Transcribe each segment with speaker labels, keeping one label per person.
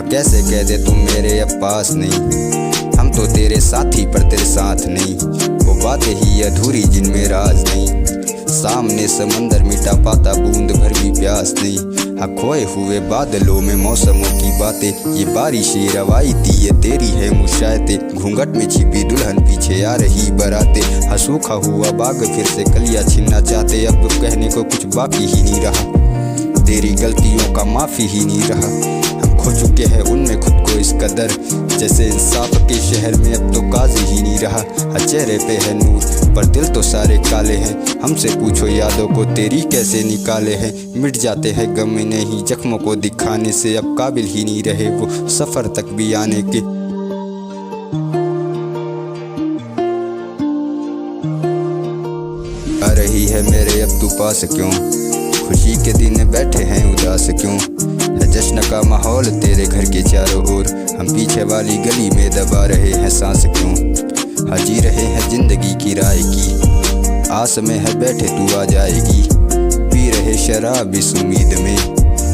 Speaker 1: कैसे कह दे तुम मेरे अब पास नहीं। हम तो तेरे साथी पर तेरे साथ नहीं, वो बातें ही अधूरी जिनमें राज नहीं। सामने समंदर मिटा पाता बूंद भर भी प्यास नहीं। हाँ खोए हुए बादलों में मौसमों की बातें, ये बारिशें रवायती ये तेरी है मुशायतें। घूंघट में छिपी दुल्हन पीछे आ रही बराते, हाँ सूखा हुआ बाग फिर से कलियां छीनना चाहते। अब कहने को कुछ बाकी ही नहीं रहा, तेरी गलतियों का माफी ही नहीं रहा। हम खो चुके हैं उनमें खुद को इस कदर, जैसे इंसाफ के शहर में अब तो काजी ही नहीं रहा। चेहरे पे है नूर पर दिल तो सारे काले हैं। हमसे पूछो यादों को तेरी कैसे निकाले हैं। मिट जाते हैं गम में नहीं, जख्मों को दिखाने से अब काबिल ही नहीं रहे वो सफर तक भी आने के। आ रही है मेरे अब तू पास क्यों, खुशी के दिन बैठे हैं उदास क्यों। है जश्न का माहौल तेरे घर के चारों ओर, हम पीछे वाली गली में दबा रहे हैं सांस क्यों। हाँ जी रहे हैं जिंदगी की राय की आस में है बैठे तू आ जाएगी। पी रहे शराब इस उम्मीद में,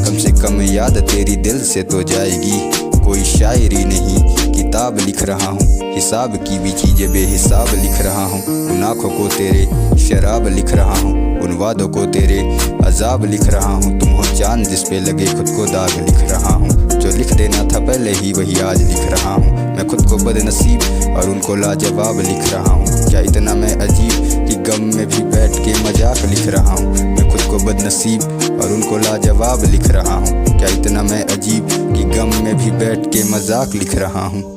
Speaker 1: कम से कम याद तेरी दिल से तो जाएगी। कोई शायरी नहीं किताब लिख रहा हूँ, हिसाब की भी चीजें बेहिसाब लिख रहा हूँ। उन आँखों को तेरे शराब लिख रहा हूँ, उन वादों को तेरे अजाब लिख रहा हूँ। तुम हो चांद जिस पे लगे खुद को दाग लिख रहा हूँ, जो लिख देना था पहले ही वही आज लिख रहा हूँ। मैं खुद को बदनसीब और उनको लाजवाब लिख रहा हूँ। क्या इतना मैं अजीब कि गम में भी बैठ के मजाक लिख रहा हूँ। मैं खुद को बदनसीब और उनको लाजवाब लिख रहा हूँ। क्या इतना मैं अजीब कि गम में भी बैठ के मजाक लिख रहा हूँ।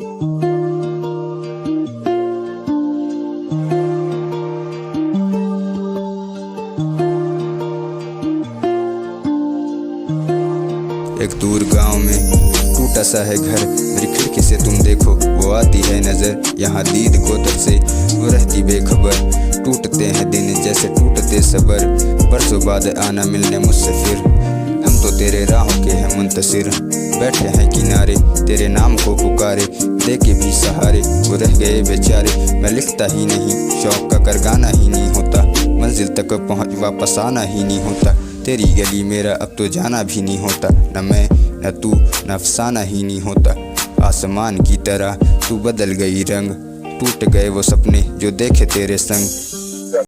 Speaker 1: एक दूर गांव में टूटा सा है घर, मेरी खिड़की से तुम देखो वो आती है नजर। यहाँ दीद को तर से वो रहती बेखबर, टूटते हैं दिन जैसे टूटते सबर। बरसों बाद आना मिलने मुझसे फिर, हम तो तेरे राहों के हैं मुंतसिर। बैठे हैं किनारे तेरे नाम को पुकारे, देके भी सहारे वो रह गए बेचारे। मैं लिखता ही नहीं शौक का कर गाना ही नहीं होता, मंजिल तक पहुँच वापस आना ही नहीं होता। तेरी गली मेरा अब तो जाना भी नहीं होता, न मैं न तू न अफसाना ही नहीं होता। आसमान की तरह तू बदल गई रंग, टूट गए वो सपने जो देखे तेरे संग।